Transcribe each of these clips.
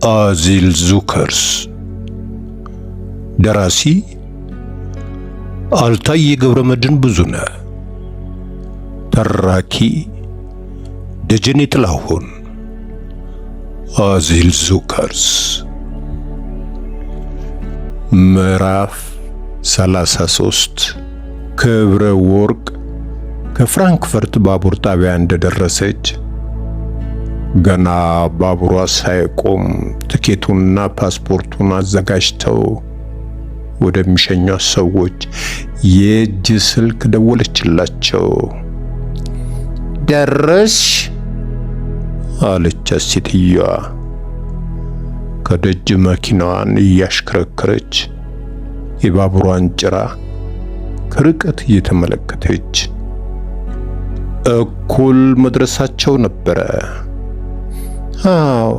አዚል ዙከርስ። ደራሲ አልታይ ገብረመድህን ብዙነህ። ተራኪ ደጀኔ ጥላሁን። አዚል ዙከርስ ምዕራፍ 33። ክብረ ወርቅ ከፍራንክፈርት ባቡር ጣቢያ እንደደረሰች ገና ባቡሯ ሳይቆም ትኬቱንና ፓስፖርቱን አዘጋጅተው ወደሚሸኟት ሰዎች የእጅ ስልክ ደወለችላቸው። ደረስሽ? አለች ሴትዮዋ ከደጅ መኪናዋን እያሽከረከረች የባቡሯን ጭራ ከርቀት እየተመለከተች። እኩል መድረሳቸው ነበረ። አዎ፣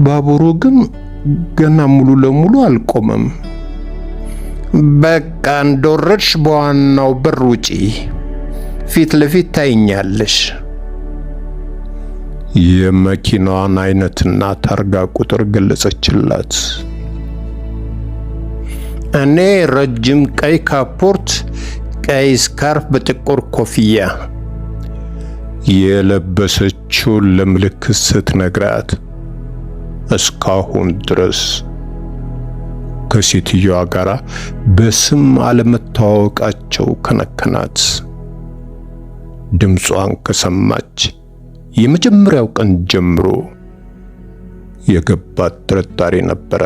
ባቡሩ ግን ገና ሙሉ ለሙሉ አልቆመም። በቃ እንደወረድሽ በዋናው በር ውጪ፣ ፊት ለፊት ታይኛለሽ። የመኪናዋን አይነትና ታርጋ ቁጥር ገለጸችላት። እኔ ረጅም ቀይ ካፖርት፣ ቀይ ስካርፍ በጥቁር ኮፍያ የለበሰችውን ለምልክት ስትነግራት እስካሁን ድረስ ከሴትዮዋ ጋር በስም አለመታወቃቸው ከነከናት። ድምጿን ከሰማች የመጀመሪያው ቀን ጀምሮ የገባት ጥርጣሬ ነበረ።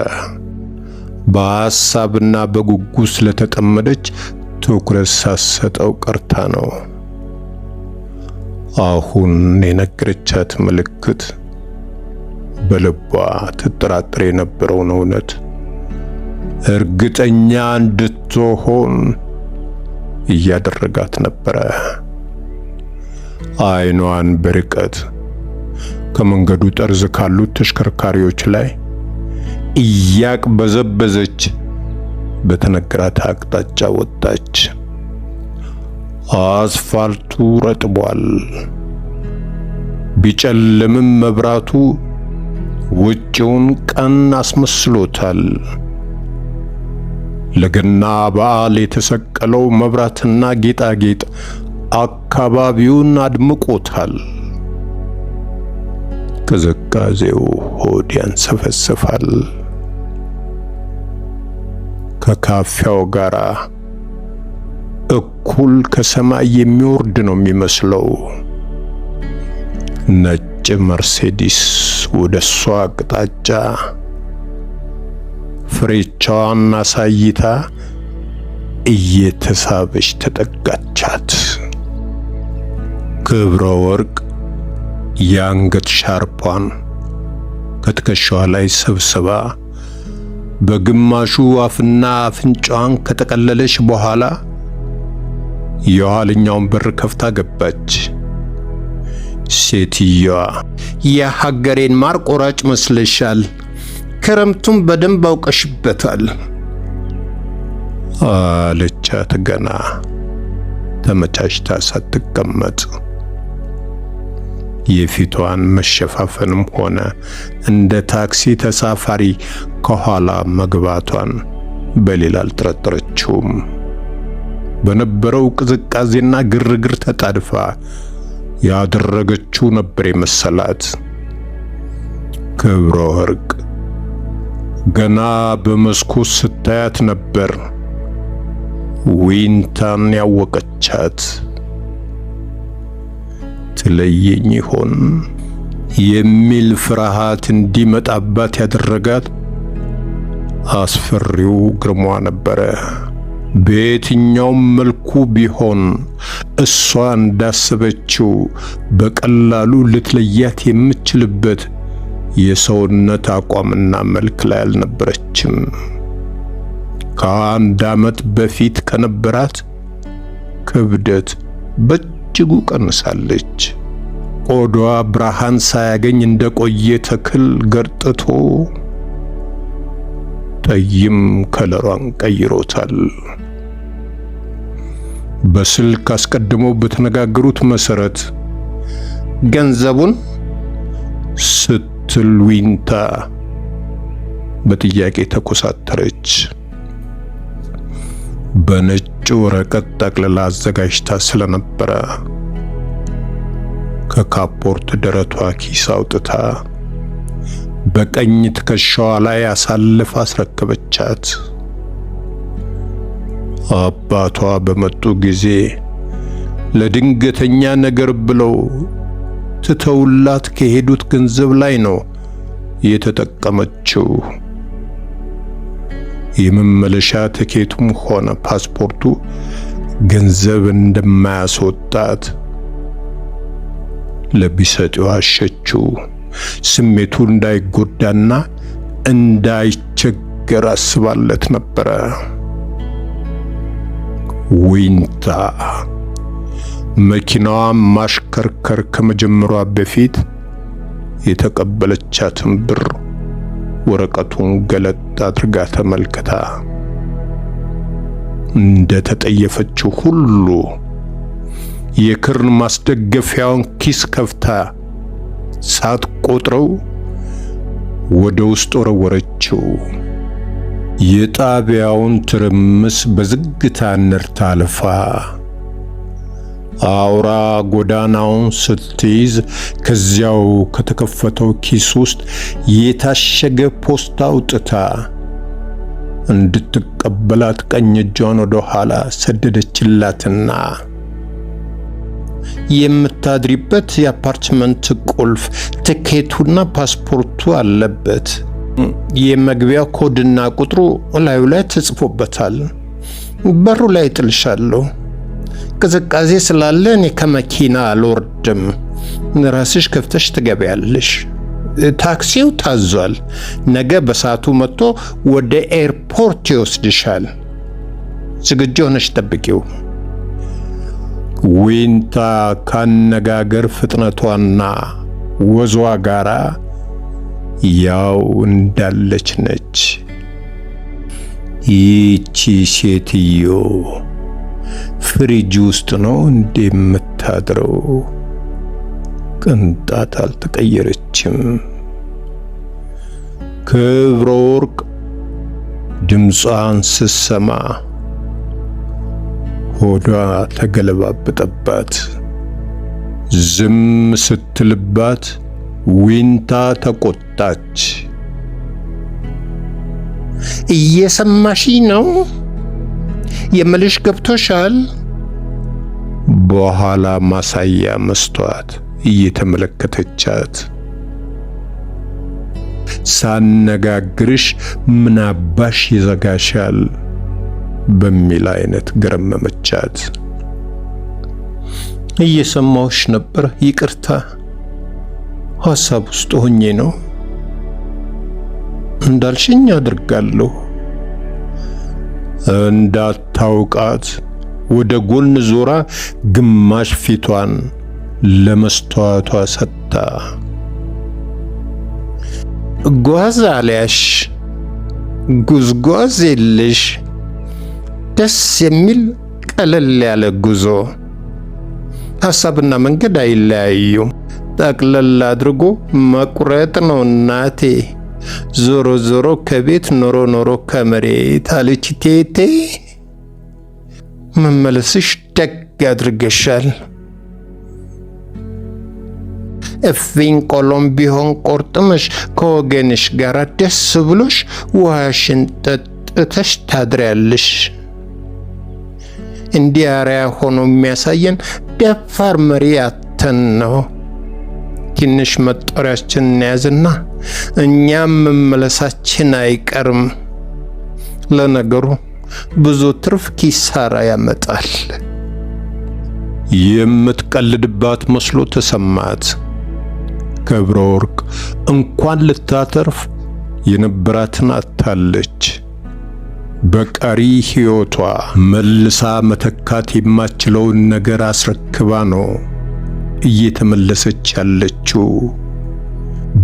በሐሳብና በጉጉት ስለተጠመደች ትኩረት ሳትሰጠው ቀርታ ነው። አሁን የነገረቻት ምልክት በልቧ ትጠራጥር የነበረውን እውነት እርግጠኛ እንድትሆን እያደረጋት ነበረ። አይኗን በርቀት ከመንገዱ ጠርዝ ካሉት ተሽከርካሪዎች ላይ እያቅበዘበዘች በተነገራት አቅጣጫ ወጣች። አስፋልቱ ረጥቧል። ቢጨልምም መብራቱ ውጪውን ቀን አስመስሎታል። ለገና በዓል የተሰቀለው መብራትና ጌጣጌጥ አካባቢውን አድምቆታል። ቅዝቃዜው ሆድ ያንሰፈስፋል። ከካፊያው ጋር እኩል ከሰማይ የሚወርድ ነው የሚመስለው። ነጭ መርሴዲስ ወደ እሷ አቅጣጫ ፍሬቻዋን አሳይታ እየተሳበች ተጠጋቻት። ክብረ ወርቅ የአንገት ሻርፓን ከትከሻዋ ላይ ሰብስባ በግማሹ አፍና አፍንጫዋን ከጠቀለለች በኋላ የኋለኛውን በር ከፍታ ገባች። ሴትዮዋ የሀገሬን ማር ቆራጭ መስለሻል፣ ክረምቱን በደንብ አውቀሽበታል አለቻት ገና ተመቻችታ ሳትቀመጥ። የፊቷን መሸፋፈንም ሆነ እንደ ታክሲ ተሳፋሪ ከኋላ መግባቷን በሌላ አልጠረጠረችውም። በነበረው ቅዝቃዜና ግርግር ተጣድፋ ያደረገችው ነበር የመሰላት። ክብረ ወርቅ ገና በመስኮት ስታያት ነበር ዊንታን ያወቀቻት። ትለየኝ ይሆን የሚል ፍርሃት እንዲመጣባት ያደረጋት አስፈሪው ግርሟ ነበረ። በየትኛውም መልኩ ቢሆን እሷ እንዳሰበችው በቀላሉ ልትለያት የምትችልበት የሰውነት አቋምና መልክ ላይ አልነበረችም። ከአንድ ዓመት በፊት ከነበራት ክብደት በእጅጉ ቀንሳለች። ቆዳዋ ብርሃን ሳያገኝ እንደቆየ ተክል ገርጥቶ ጠይም ከለሯን ቀይሮታል። በስልክ አስቀድመው በተነጋገሩት መሰረት ገንዘቡን ስትል ዊንታ በጥያቄ ተኮሳተረች። በነጭ ወረቀት ጠቅልላ አዘጋጅታ ስለነበረ ከካፖርት ደረቷ ኪስ አውጥታ በቀኝ ትከሻዋ ላይ አሳልፋ አስረከበቻት። አባቷ በመጡ ጊዜ ለድንገተኛ ነገር ብለው ትተውላት ከሄዱት ገንዘብ ላይ ነው የተጠቀመችው። የመመለሻ ትኬቱም ሆነ ፓስፖርቱ ገንዘብ እንደማያስወጣት ለቢሰጠው አሸችው። ስሜቱ እንዳይጎዳና እንዳይቸገር አስባለት ነበረ። ዊንታ መኪናዋን ማሽከርከር ከመጀመሯ በፊት የተቀበለቻትን ብር ወረቀቱን ገለጥ አድርጋ ተመልክታ እንደ ተጠየፈችው ሁሉ የክርን ማስደገፊያውን ኪስ ከፍታ ሳትቆጥረው ወደ ውስጥ ወረወረችው። የጣቢያውን ትርምስ በዝግታ ነርታ አልፋ አውራ ጎዳናውን ስትይዝ ከዚያው ከተከፈተው ኪስ ውስጥ የታሸገ ፖስታ አውጥታ እንድትቀበላት ቀኝ እጇን ወደ ኋላ ሰደደችላትና የምታድሪበት የአፓርትመንት ቁልፍ፣ ትኬቱና ፓስፖርቱ አለበት። የመግቢያ ኮድና ቁጥሩ ላዩ ላይ ተጽፎበታል። በሩ ላይ ጥልሻለሁ። ቅዝቃዜ ስላለ እኔ ከመኪና አልወርድም። ራስሽ ከፍተሽ ትገቢያለሽ። ታክሲው ታዟል። ነገ በሰዓቱ መጥቶ ወደ ኤርፖርት ይወስድሻል። ዝግጁ ሆነሽ ጠብቂው። ዊንታ ካነጋገር ፍጥነቷና ወዟ ጋራ ያው እንዳለች ነች። ይቺ ሴትዮ ፍሪጅ ውስጥ ነው እንደምታድረው። ቅንጣት አልተቀየረችም። ክብረ ወርቅ ድምጿን ስትሰማ ሆዷ ተገለባበጠባት። ዝም ስትልባት ዊንታ ተቆጣች። እየሰማሽ ነው? የምልሽ ገብቶሻል? በኋላ ማሳያ መስተዋት እየተመለከተቻት ሳነጋግርሽ ምን አባሽ ይዘጋሻል በሚል አይነት ገረመመቻት። እየሰማሁሽ ነበር፣ ይቅርታ ሐሳብ ውስጥ ሆኜ ነው። እንዳልሽኝ አድርጋለሁ። እንዳታውቃት ወደ ጎን ዞራ ግማሽ ፊቷን ለመስተዋቷ ሰጥታ ጓዝ አልያሽ፣ ጉዝጓዝ የለሽ፣ ደስ የሚል ቀለል ያለ ጉዞ። ሐሳብና መንገድ አይለያዩም። ጠቅለል አድርጎ መቁረጥ ነው እናቴ። ዞሮ ዞሮ ከቤት ኖሮ ኖሮ ከመሬት አለች ቴቴ። መመለስሽ ደግ አድርገሻል። እፊን ቆሎም ቢሆን ቆርጥመሽ ከወገንሽ ጋር ደስ ብሎሽ ውሃሽን ጠጥተሽ ታድሪያለሽ። እንዲህ አርአያ ሆኖ የሚያሳየን ደፋር መሪ አተን ነው። ትንሽ መጦሪያችን ያዝና እኛም መመለሳችን አይቀርም። ለነገሩ ብዙ ትርፍ ኪሳራ ያመጣል። የምትቀልድባት መስሎ ተሰማት። ክብረ ወርቅ እንኳን ልታተርፍ የነበራትን አታለች። በቀሪ ሕይወቷ መልሳ መተካት የማትችለውን ነገር አስረክባ ነው እየተመለሰች ያለችው።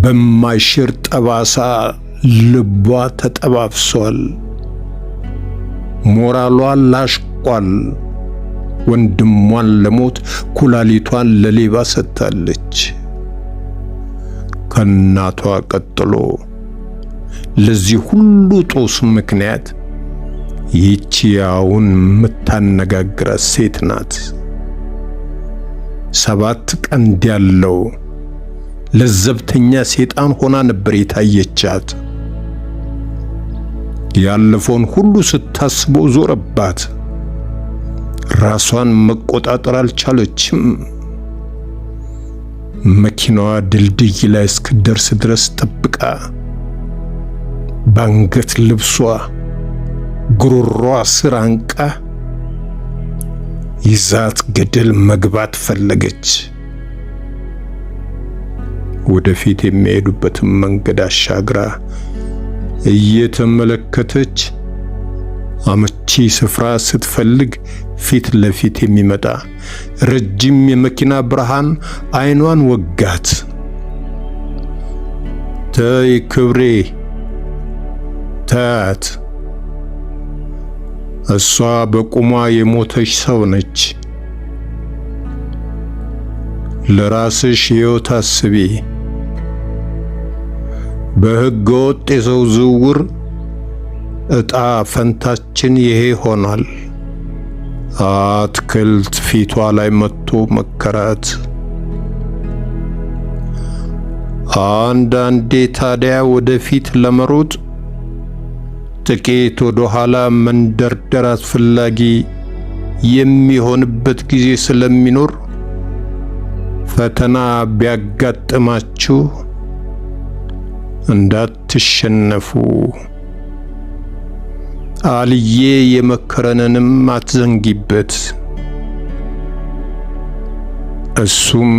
በማይሽር ጠባሳ ልቧ ተጠባብሷል። ሞራሏ ላሽቋል። ወንድሟን ለሞት ኩላሊቷን ለሌባ ሰጥታለች። ከእናቷ ቀጥሎ ለዚህ ሁሉ ጦስ ምክንያት ይህች አሁን የምታነጋግራት ሴት ናት። 7 ቀንድ ያለው ለዘብተኛ ሰይጣን ሆና ነበር የታየቻት። ያለፈውን ሁሉ ስታስበው ዞረባት። ራሷን መቆጣጠር አልቻለችም። መኪናዋ ድልድይ ላይ እስክደርስ ድረስ ጠብቃ ባንገት ልብሷ ጉሮሮዋ ስር አንቃ ይዛት ገደል መግባት ፈለገች። ወደፊት የሚሄዱበትን መንገድ አሻግራ እየተመለከተች አመቺ ስፍራ ስትፈልግ ፊት ለፊት የሚመጣ ረጅም የመኪና ብርሃን አይኗን ወጋት። ተይ ክብሬ ታት። እሷ በቁሟ የሞተች ሰው ነች። ለራስሽ ሕይወት አስቢ። በሕገ ወጥ የሰው ዝውውር ዕጣ ፈንታችን ይሄ ሆኗል። አትክልት ፊቷ ላይ መጥቶ መከራት። አንዳንዴ ታዲያ ወደፊት ለመሮጥ ጥቂት ወደ ኋላ መንደርደር አስፈላጊ የሚሆንበት ጊዜ ስለሚኖር ፈተና ቢያጋጥማችሁ እንዳትሸነፉ። አልዬ የመከረንንም አትዘንጊበት። እሱም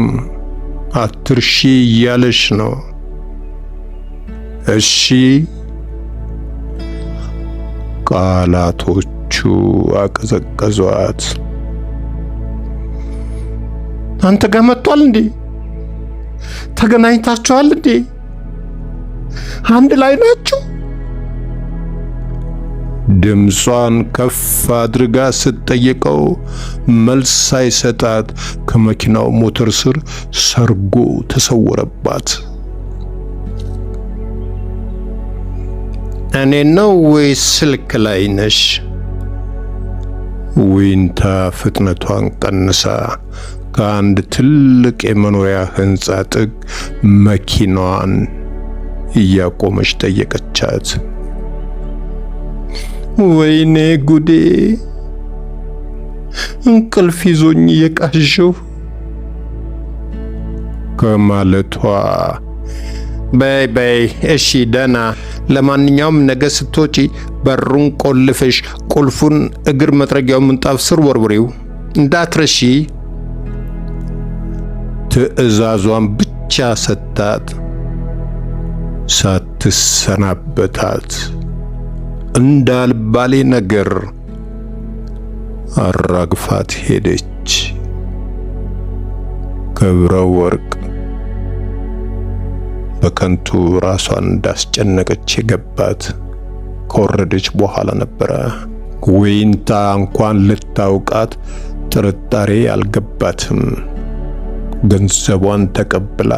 አትርሺ እያለሽ ነው። እሺ። ቃላቶቹ አቀዘቀዟት። አንተ ጋር መጥቷል እንዴ? ተገናኝታችኋል እንዴ? አንድ ላይ ናችሁ? ድምጿን ከፍ አድርጋ ስትጠይቀው መልስ ሳይሰጣት ከመኪናው ሞተር ስር ሰርጎ ተሰወረባት። እኔ ነው ወይስ ስልክ ላይ ነሽ? ዊንታ ፍጥነቷን ቀንሳ ከአንድ ትልቅ የመኖሪያ ህንጻ ጥግ መኪናዋን እያቆመች ጠየቀቻት። ወይኔ ጉዴ! እንቅልፍ ይዞኝ እየቃዠሁ ከማለቷ በይ በይ እሺ ደህና። ለማንኛውም ነገ ስትወጪ በሩን ቆልፈሽ ቁልፉን እግር መጥረጊያው ምንጣፍ ስር ወርውሪው እንዳትረሺ። ትዕዛዟን ብቻ ሰጣት። ሳትሰናበታት እንዳልባሌ ነገር አራግፋት ሄደች። ክብረ ወርቅ በከንቱ ራሷን እንዳስጨነቀች የገባት ከወረደች በኋላ ነበረ። ዊንታ እንኳን ልታውቃት ጥርጣሬ አልገባትም። ገንዘቧን ተቀብላ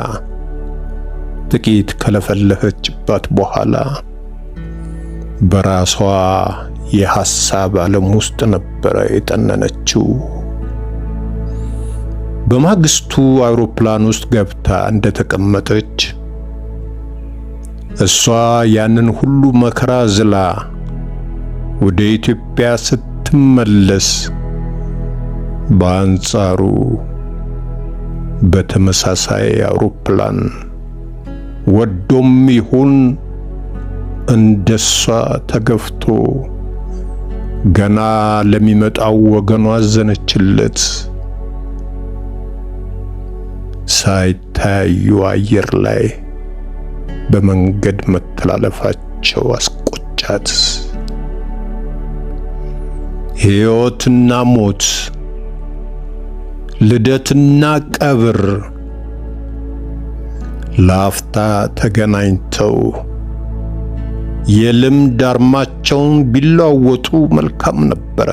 ጥቂት ከለፈለፈችባት በኋላ በራሷ የሐሳብ ዓለም ውስጥ ነበረ የጠነነችው። በማግስቱ አውሮፕላን ውስጥ ገብታ እንደተቀመጠች እሷ ያንን ሁሉ መከራ ዝላ ወደ ኢትዮጵያ ስትመለስ፣ በአንጻሩ በተመሳሳይ አውሮፕላን ወዶም ይሁን እንደሷ ተገፍቶ ገና ለሚመጣው ወገኗ አዘነችለት። ሳይታዩ አየር ላይ በመንገድ መተላለፋቸው አስቆጫት። ሕይወትና ሞት፣ ልደትና ቀብር ለአፍታ ተገናኝተው የልምድ አርማቸውን ቢለዋወጡ መልካም ነበረ።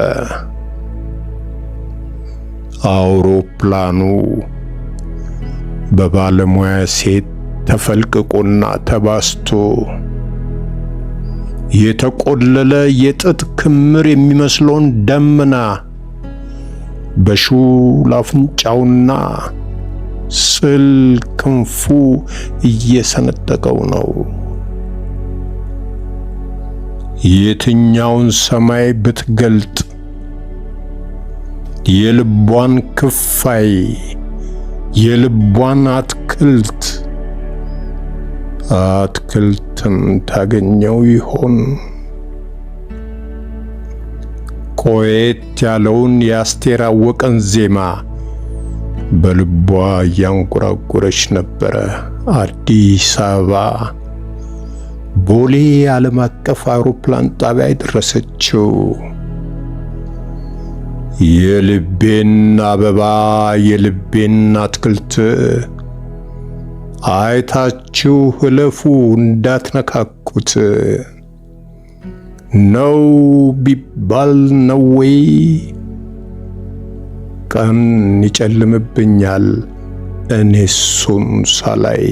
አውሮፕላኑ በባለሙያ ሴት ተፈልቅቆና ተባስቶ የተቆለለ የጥጥ ክምር የሚመስለውን ደመና በሹል አፍንጫውና ስል ክንፉ እየሰነጠቀው ነው። የትኛውን ሰማይ ብትገልጥ የልቧን ክፋይ የልቧን አትክልትን ታገኘው ይሆን? ቆየት ያለውን የአስቴር አወቀን ዜማ በልቧ እያንጎራጎረች ነበረ። አዲስ አበባ ቦሌ ዓለም አቀፍ አውሮፕላን ጣቢያ ደረሰችው። የልቤን አበባ የልቤን አትክልት አይታችሁ እለፉ እንዳትነካኩት ነው ቢባል ነው ወይ? ቀን ይጨልምብኛል እኔ እሱን ሳላይ